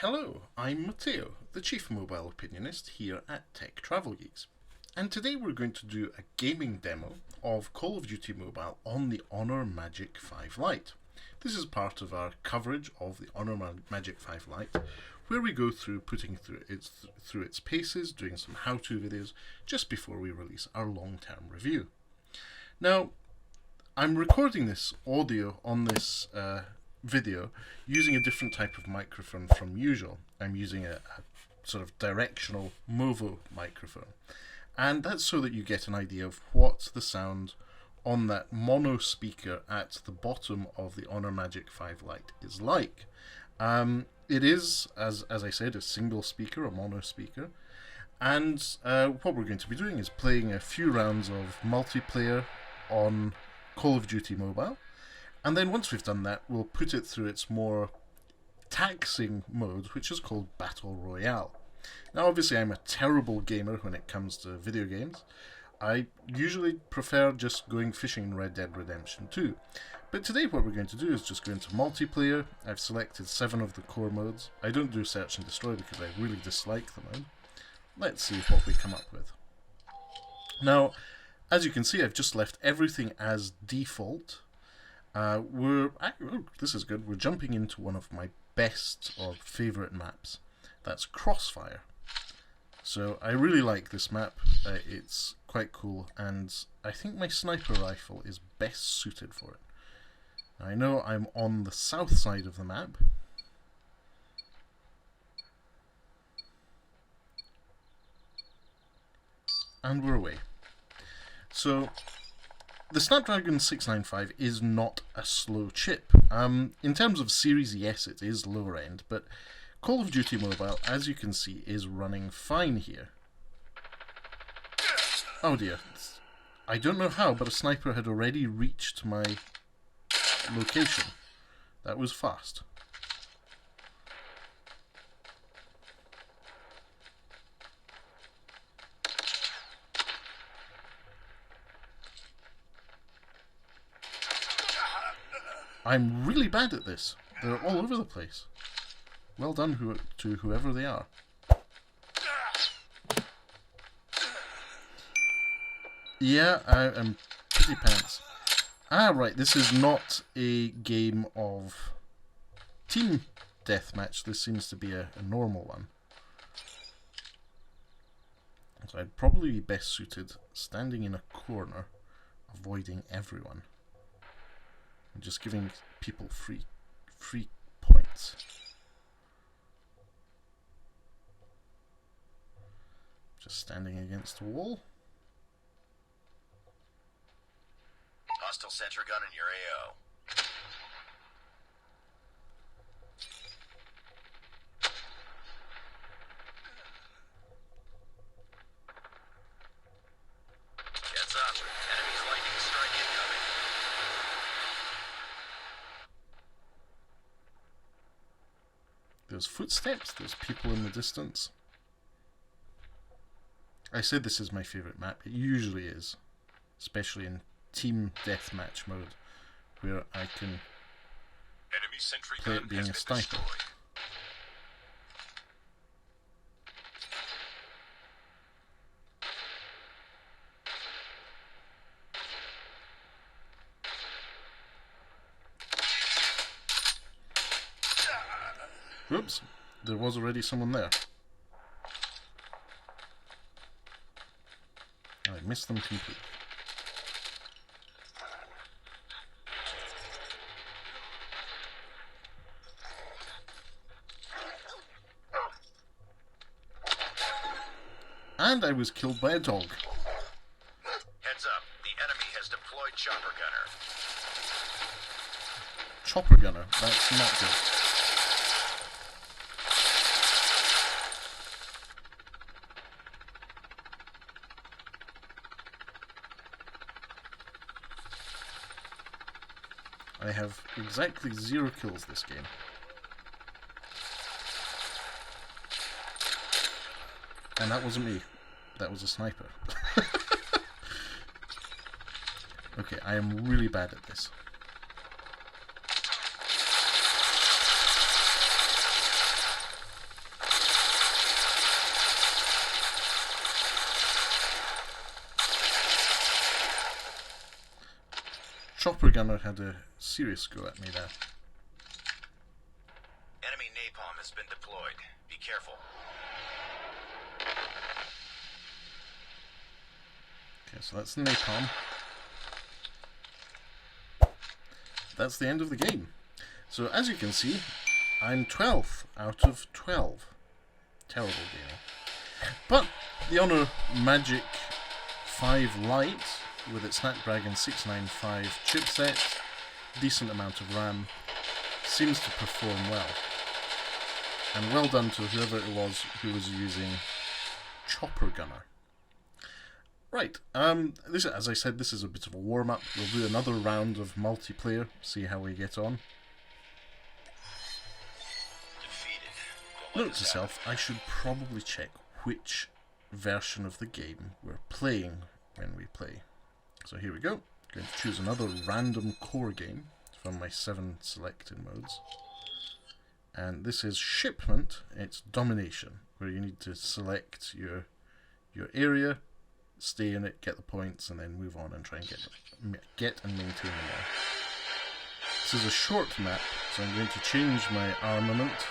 Hello, I'm Matteo, the Chief Mobile Opinionist here at Tech Travel Geeks, and today we're going to do a gaming demo of Call of Duty Mobile on the Honor Magic5 Lite. This is part of our coverage of the Honor Magic5 Lite, where we go through putting through its paces, doing some how-to videos, just before we release our long-term review. Now, I'm recording this audio on this video using a different type of microphone from usual. I'm using a sort of directional Movo microphone, and that's so that you get an idea of what the sound on that mono speaker at the bottom of the Honor Magic5 Lite is like. It is, as I said, a single speaker, a mono speaker, and what we're going to be doing is playing a few rounds of multiplayer on Call of Duty Mobile. And then once we've done that, we'll put it through its more taxing mode, which is called Battle Royale. Now, obviously, I'm a terrible gamer when it comes to video games. I usually prefer just going fishing in Red Dead Redemption 2. But today what we're going to do is just go into multiplayer. I've selected 7 of the core modes. I don't do search and destroy because I really dislike the mode. Let's see what we come up with. Now, as you can see, I've just left everything as default. This is good. We're jumping into one of my best or favourite maps. That's Crossfire. So I really like this map. It's quite cool, and I think my sniper rifle is best suited for it. Now, I know I'm on the south side of the map. And we're away. So the Snapdragon 695 is not a slow chip. In terms of series, yes, it is lower end, but Call of Duty Mobile, as you can see, is running fine here. Oh dear. I don't know how, but a sniper had already reached my location. That was fast. I'm really bad at this. They're all over the place. Well done to whoever they are. Yeah, I'm pretty pants. Ah, right, this is not a game of team deathmatch. This seems to be a normal one. So I'd probably be best suited standing in a corner, avoiding everyone. And just giving people free points. Just standing against a wall. Hostile sentry gun in your AO. Heads up. Enemy's lightning strike incoming. There's footsteps, there's people in the distance. I said this is my favourite map. It usually is, especially in team deathmatch mode, where I can Enemy sentry play gun it being a has sniper. been destroyed. Whoops, there was already someone there. I missed them completely. And I was killed by a dog. Heads up. The enemy has deployed chopper gunner. Chopper gunner, that's not good. I have exactly 0 kills this game. And that wasn't me. That was a sniper. Okay, I am really bad at this. chopper gunner had a serious go at me there. Enemy napalm has been deployed. Be careful. Okay, so that's the napalm. That's the end of the game. So as you can see, I'm 12th out of 12. Terrible gaming. But the Honor Magic5 Lite, with its Snapdragon 695 chipset, decent amount of RAM, seems to perform well. And well done to whoever it was who was using Chopper Gunner. Right, this, as I said, this is a bit of a warm-up. We'll do another round of multiplayer, see how we get on. Note to self, I should probably check which version of the game we're playing when we play. So here we go. I'm going to choose another random core game from my 7 selected modes. And this is Shipment. It's Domination, where you need to select your area, stay in it, get the points, and then move on and try and get and maintain them all. This is a short map, so I'm going to change my armament.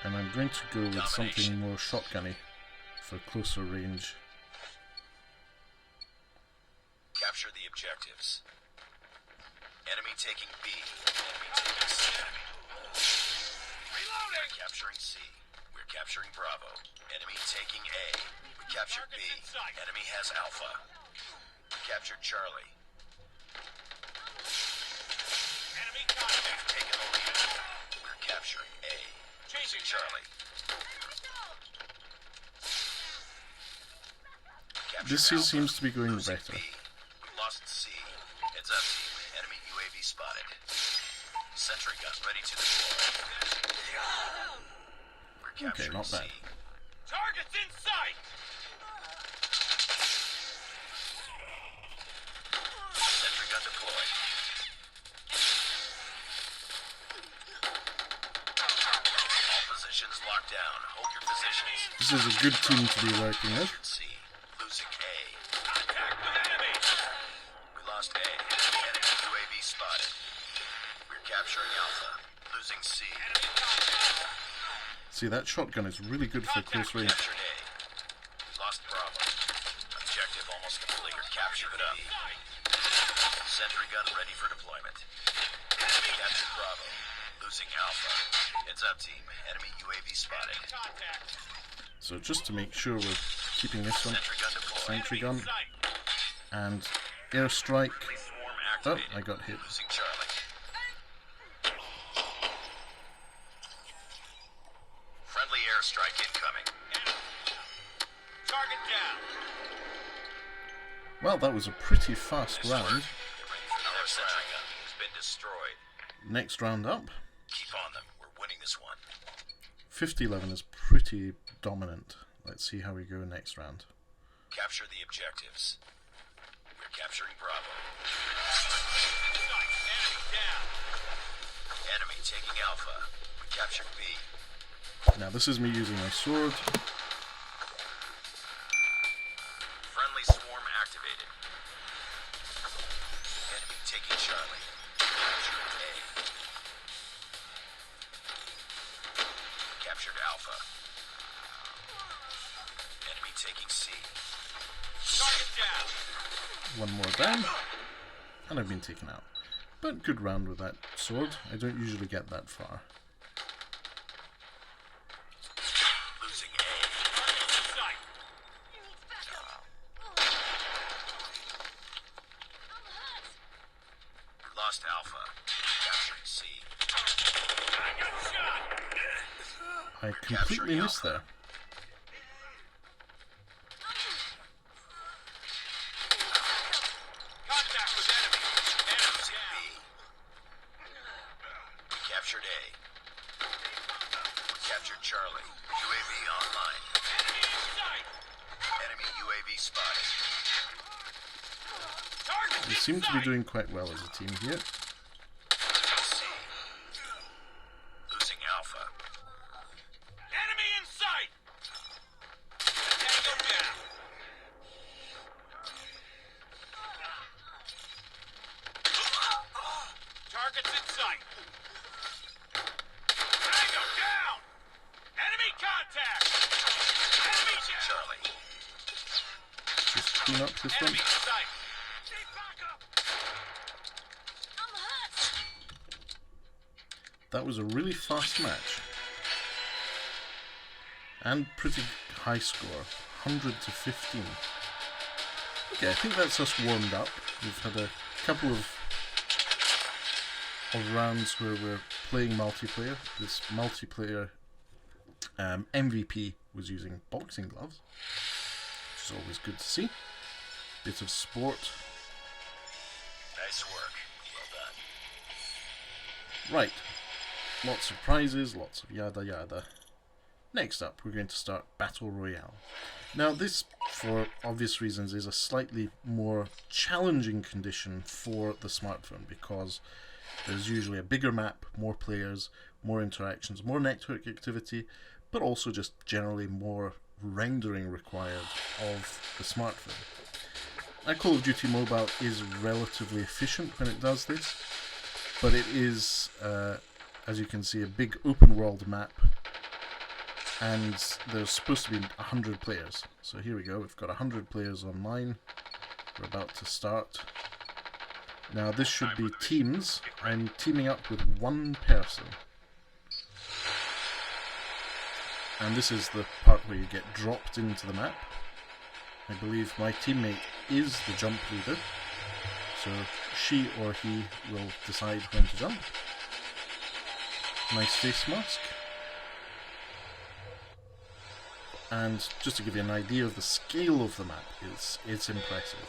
And I'm going to go with something more shotgunny for closer range. Capture the objectives. Enemy taking B. Enemy taking C. Reloading! We're capturing C. We're capturing Bravo. Enemy taking A. We captured B. Enemy has Alpha. We captured Charlie. Enemy contact. We've taken the lead. We're capturing A. Chasing Charlie. This seems to be going better. We lost C. Heads up, team. Enemy UAV spotted. Sentry gun ready to deploy. We're capturing not bad. C. Targets in sight. Sentry gun deployed. All positions locked down. Hold your positions. This is a good team to be working with. C. Losing A. Contact with enemy. We lost A. Enemy UAV spotted. We're capturing Alpha. Losing C. See, that shotgun is really good for close range. Captured A. Lost Bravo. Objective almost complete. Captured it up. Sentry gun ready for deployment. Captured Bravo. Losing Alpha. Heads up, team. Enemy UAV spotted. So just to make sure we're keeping this one, sentry gun, and airstrike. Oh, I got hit. Losing Charlie. Friendly airstrike incoming. Target down. Well, that was a pretty fast round. Our sentry gun has been destroyed. Next round up. Keep on them. We're winning this one. 50-11 is pretty dominant. Let's see how we go next round. Capture the objectives. We're capturing Bravo. Enemy taking Alpha. We captured B. Now this is me using my sword. Friendly swarm activated. Enemy taking Charlie. Captured A. Captured Alpha. Enemy taking C. Target down. One more down. And I've been taken out. But good round with that sword. I don't usually get that far. Losing A. Lost Alpha. Capturing C. I completely missed there. Contact with enemy. Enemies in B. We captured A. We captured Charlie. UAV online. Enemy in sight. Enemy UAV spotted. Target We seem to be doing quite well as a team here. C. Losing Alpha. Enemy in sight. Tango down. sight. Tango down. Enemy contact. Enemy down. Charlie. Just clean up this one. Enemy in sight. Need backup. I'm hurt. That was a really fast match. And pretty high score. 100 to 15. Okay, I think that's us warmed up. We've had a couple of rounds where we're playing multiplayer. This multiplayer MVP was using boxing gloves, which is always good to see. Bit of sport. Nice work. Well done. Right. Lots of prizes, lots of yada yada. Next up, we're going to start Battle Royale. Now this, for obvious reasons, is a slightly more challenging condition for the smartphone because there's usually a bigger map, more players, more interactions, more network activity, but also just generally more rendering required of the smartphone. Now, Call of Duty Mobile is relatively efficient when it does this, but it is, as you can see, a big open world map, and there's supposed to be 100 players. So here we go, we've got 100 players online. We're about to start. Now this should be teams. I'm teaming up with one person. And this is the part where you get dropped into the map. I believe my teammate is the jump leader, so she or he will decide when to jump. Nice face mask. And just to give you an idea of the scale of the map, it's impressive.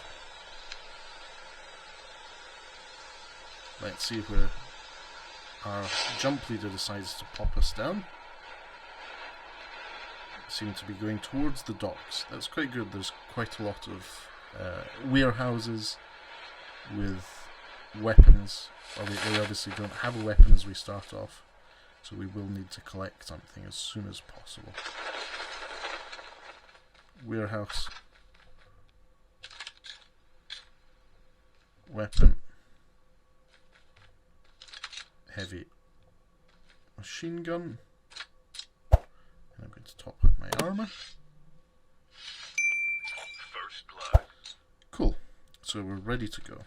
Let's see where our jump leader decides to pop us down. Seem to be going towards the docks. That's quite good. There's quite a lot of warehouses with weapons. Well, we obviously don't have a weapon as we start off, so we will need to collect something as soon as possible. Warehouse. Weapon. Heavy machine gun. And I'm going to top up my armor. First blood. Cool. So we're ready to go.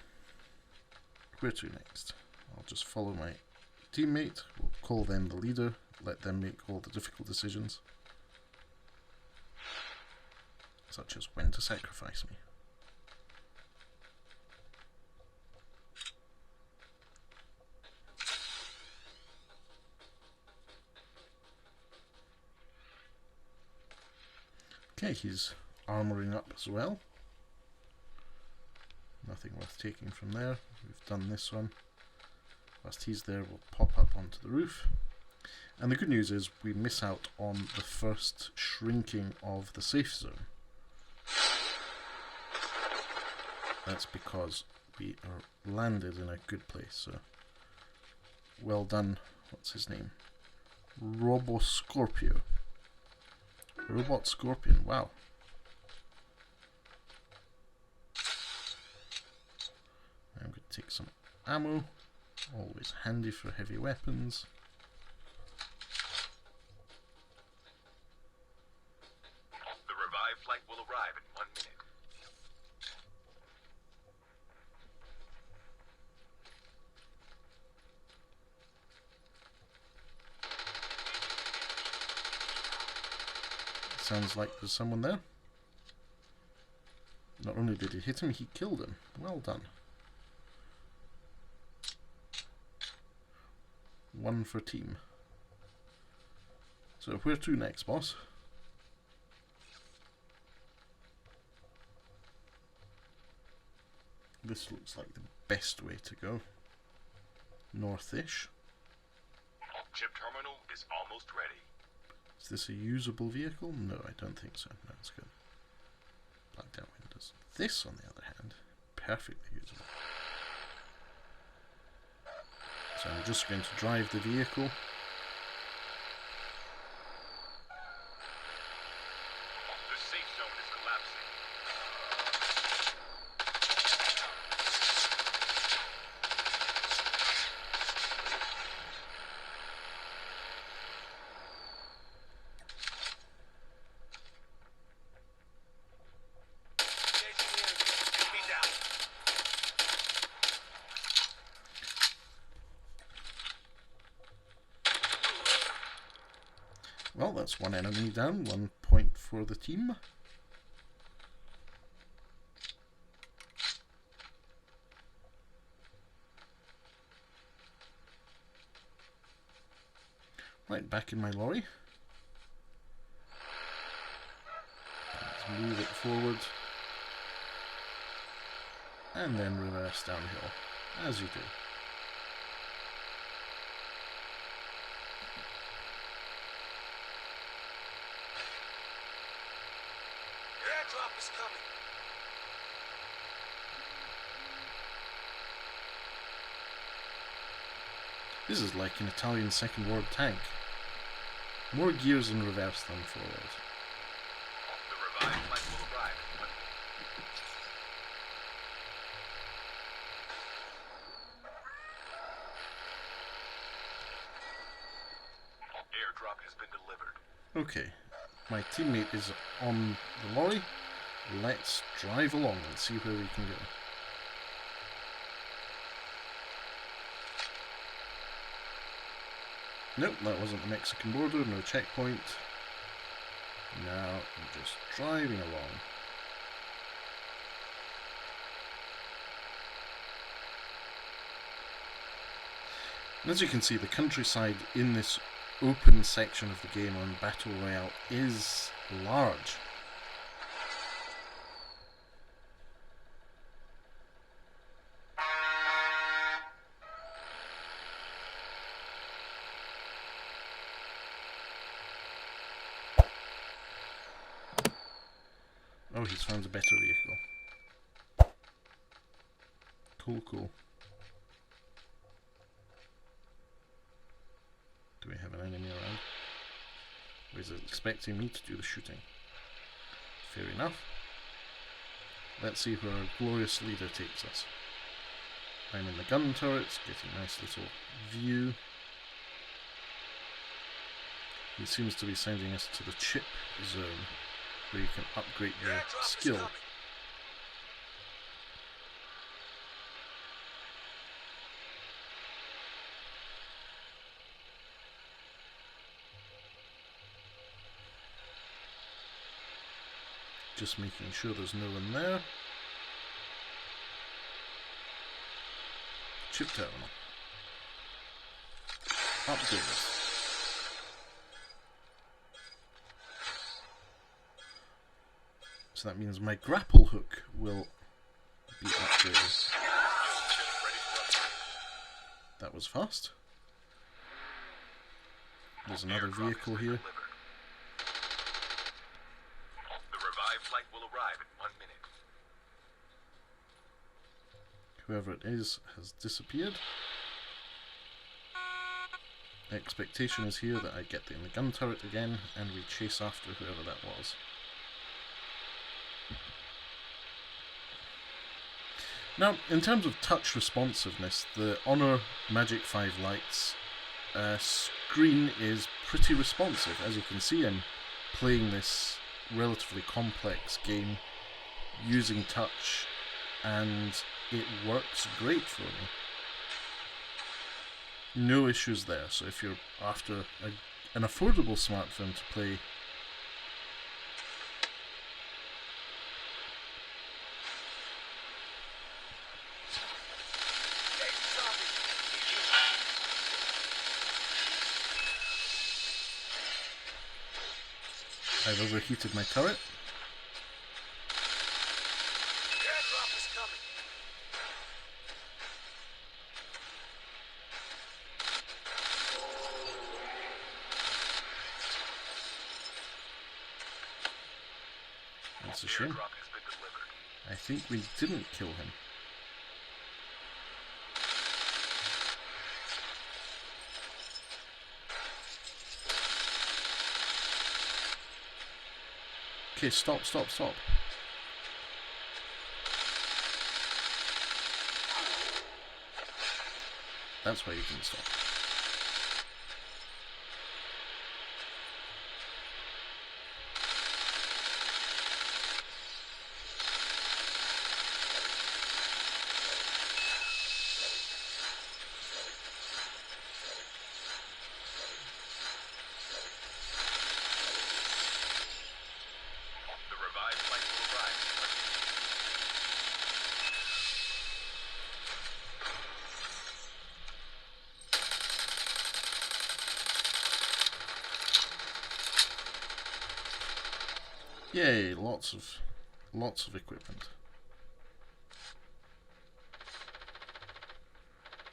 Where to next? I'll just follow my teammate. We'll call them the leader. Let them make all the difficult decisions. Such as when to sacrifice me. Okay, he's armouring up as well. Nothing worth taking from there. We've done this one. Whilst he's there, we'll pop up onto the roof. And the good news is we miss out on the first shrinking of the safe zone. That's because we are landed in a good place, so well done. What's his name? Roboscorpio. Robot Scorpion, wow. I'm going to take some ammo, always handy for heavy weapons. The revived flight will arrive in 1 minute. Sounds like there's someone there. Not only did he hit him, he killed him. Well done. One for team. So where to next, boss? This looks like the best way to go. Northish. Chip terminal is almost ready. Is this a usable vehicle? No, I don't think so. No, that's good. Blacked out windows. This, on the other hand, perfectly usable. So I'm just going to drive the vehicle. The safe zone is collapsing. Well, that's one enemy down, 1 point for the team. Right, back in my lorry. Let's move it forward. And then reverse downhill, as you do. Airdrop is coming. This is like an Italian Second World tank. More gears in reverse than forward. The revived flight will arrive in 1 minute. Airdrop has been delivered. Okay, my teammate is on the lorry. Let's drive along and see where we can go. Nope, that wasn't the Mexican border, no checkpoint. Now I'm just driving along. And as you can see, the countryside in this open section of the game on Battle Royale is large. Oh, he's found a better vehicle. Cool, cool. Do we have an enemy around? Or is it expecting me to do the shooting? Fair enough. Let's see where our glorious leader takes us. I'm in the gun turret, getting a nice little view. He seems to be sending us to the chip zone, where you can upgrade your skill. Just making sure there's no one there. Chip terminal. Upgrades. So that means my grapple hook will be upgraded. That was fast. There's another vehicle here. The revived flight will arrive in 1 minute. Whoever it is has disappeared. The expectation is here that I get in the gun turret again and we chase after whoever that was. Now, in terms of touch responsiveness, the Honor Magic5 Lite's screen is pretty responsive. As you can see, I'm playing this relatively complex game using touch, and it works great for me. No issues there. So if you're after an affordable smartphone to play I've overheated my turret. Airdrop is coming. That's a shame. Airdrop has been delivered. I think we didn't kill him. Okay, stop. That's why you didn't stop. Yay, lots of equipment.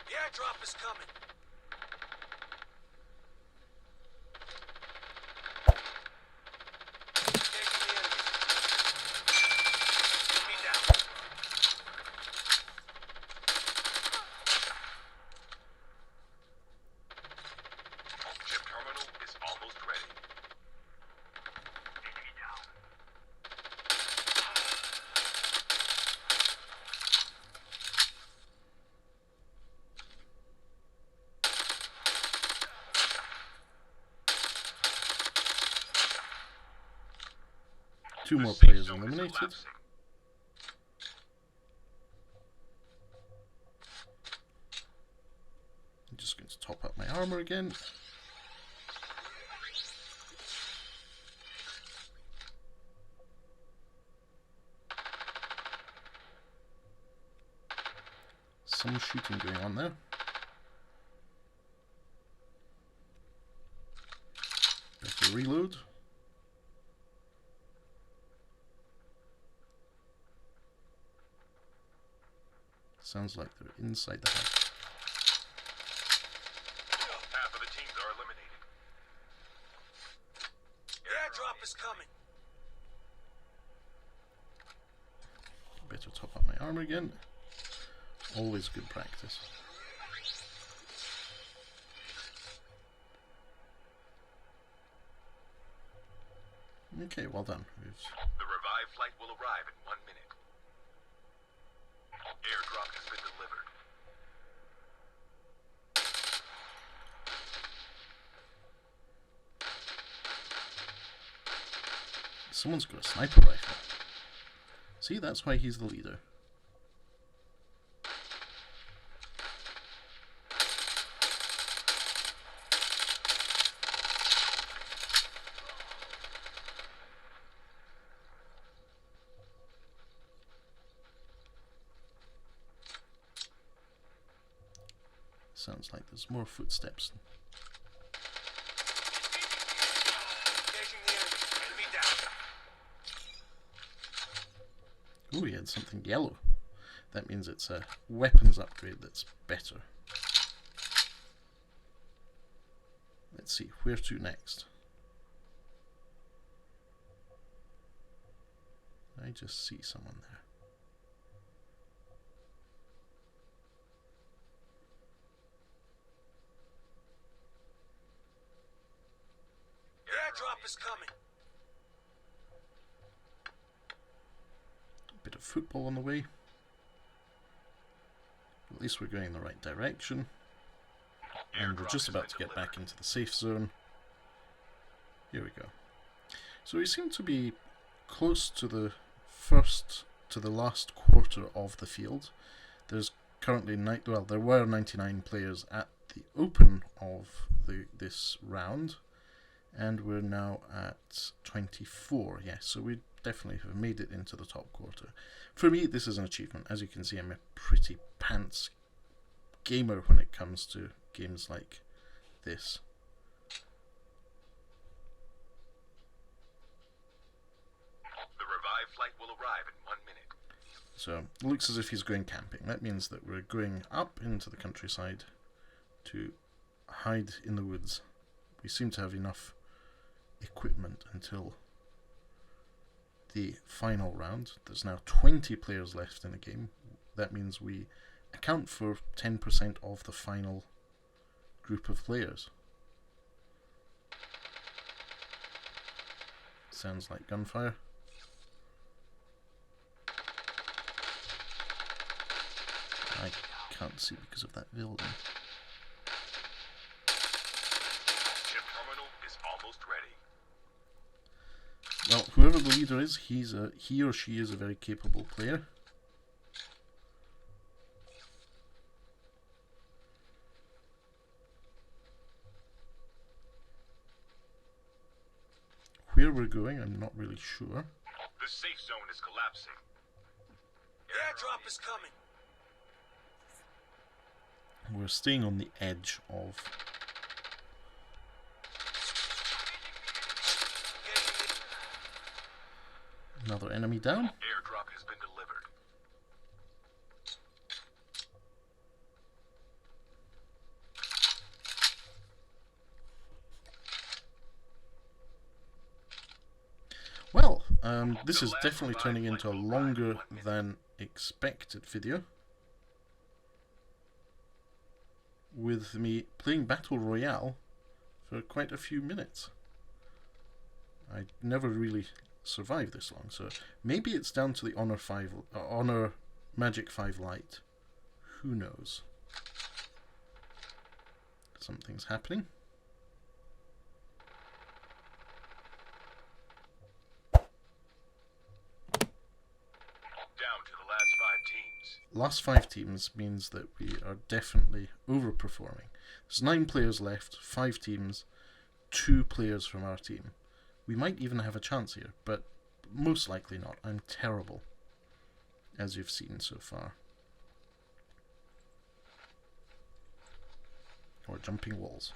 The airdrop is coming. Engaging the enemy. Enemy down. Chip terminal is almost ready. Enemy down. Two more The safe players zone is eliminated. collapsing. I'm just going to top up my armor again. Some shooting going on there. Better reload. Sounds like they're inside the house. Half of the teams are eliminated. The airdrop is coming. Better top up my armor again. Always good practice. Okay, well done. The revived flight will arrive in 1 minute. Airdrop has been delivered. Someone's got a sniper rifle. See, that's why he's the leader. Sounds like there's more footsteps. Engaging the enemy. Enemy down. Oh, he had something yellow. That means it's a weapons upgrade that's better. Let's see, where to next? I just see someone there. The airdrop is coming. Bit of football on the way. At least we're going in the right direction. And we're just about to get back into the safe zone. Here we go. So we seem to be close to the last quarter of the field. There's currently there were 99 players at the open of this round, and we're now at 24. Yes, so we definitely have made it into the top quarter. For me, this is an achievement. As you can see, I'm a pretty pants gamer when it comes to games like this. The revived flight will arrive in 1 minute. So it looks as if he's going camping. That means that we're going up into the countryside to hide in the woods. We seem to have enough equipment until the final round. There's now 20 players left in the game. That means we account for 10% of the final group of players. Sounds like gunfire. I can't see because of that building. Chip terminal is almost ready. Well, whoever the leader is, he or she is a very capable player. Where we're going, I'm not really sure. The safe zone is collapsing. The airdrop is coming. We're staying on the edge of... Another enemy down. Airdrop has been delivered. Well, this is definitely turning into a longer than expected video, with me playing Battle Royale for quite a few minutes. I never really survived this long, so maybe it's down to the Honor Magic5 Lite. Who knows? Something's happening. Last 5 teams means that we are definitely overperforming. There's 9 players left, 5 teams, 2 players from our team. We might even have a chance here, but most likely not. I'm terrible, as you've seen so far. Or jumping walls.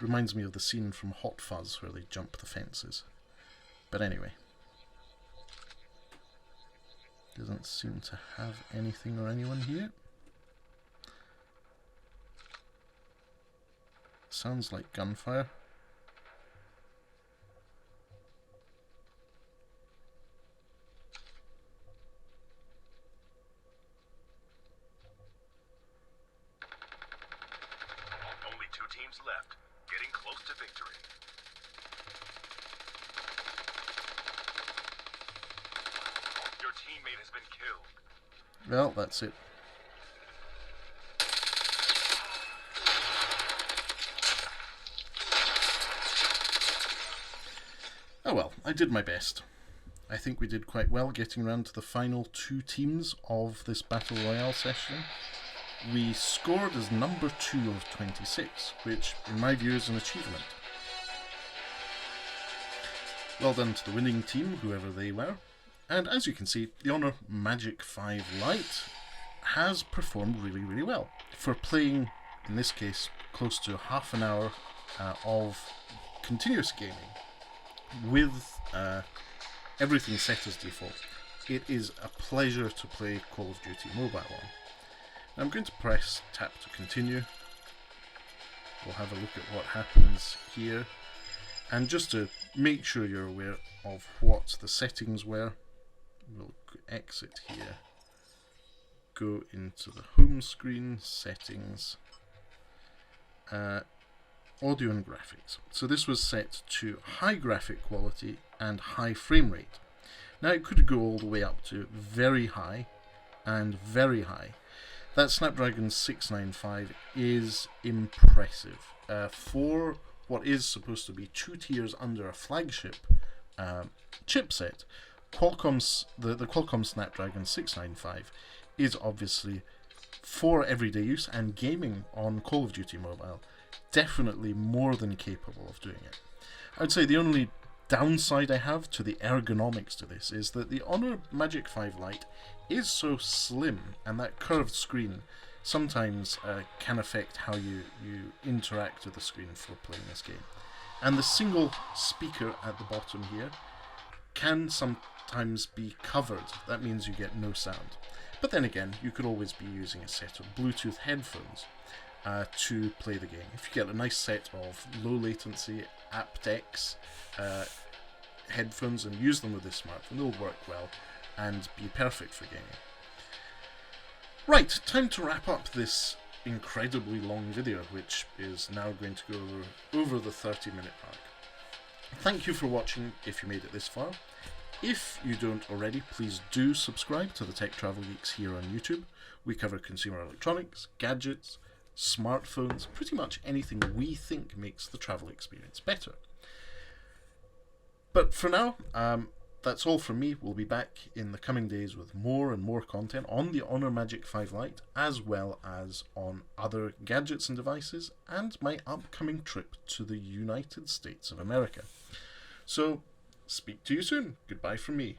Reminds me of the scene from Hot Fuzz where they jump the fences. But anyway. Doesn't seem to have anything or anyone here. Sounds like gunfire. Only 2 teams left, getting close to victory. Your teammate has been killed. Well, that's it. Oh well, I did my best. I think we did quite well getting around to the final 2 teams of this Battle Royale session. We scored as number 2 of 26, which in my view is an achievement. Well done to the winning team, whoever they were. And as you can see, the Honor Magic5 Lite has performed really well. For playing, in this case, close to half an hour of continuous gaming with everything set as default, it is a pleasure to play Call of Duty Mobile on. I'm going to press tap to continue. We'll have a look at what happens here. And just to make sure you're aware of what the settings were, we'll exit here, go into the home screen, settings, audio and graphics. So this was set to high graphic quality and high frame rate. Now it could go all the way up to very high and very high. That Snapdragon 695 is impressive. For what is supposed to be 2 tiers under a flagship chipset, the Qualcomm Snapdragon 695 is obviously for everyday use and gaming on Call of Duty Mobile definitely more than capable of doing it. I would say the only downside I have to the ergonomics to this is that the Honor Magic5 Lite is so slim, and that curved screen sometimes can affect how you interact with the screen for playing this game. And the single speaker at the bottom here can sometimes be covered. That means you get no sound. But then again, you could always be using a set of Bluetooth headphones to play the game. If you get a nice set of low latency aptX headphones and use them with this smartphone, they'll work well and be perfect for gaming. Right, time to wrap up this incredibly long video, which is now going to go over the 30-minute mark. Thank you for watching if you made it this far. If you don't already, please do subscribe to the Tech Travel Geeks here on YouTube. We cover consumer electronics, gadgets, smartphones, pretty much anything we think makes the travel experience better. But for now, that's all from me. We'll be back in the coming days with more and more content on the Honor Magic5 Lite, as well as on other gadgets and devices, and my upcoming trip to the United States of America. So, speak to you soon. Goodbye from me.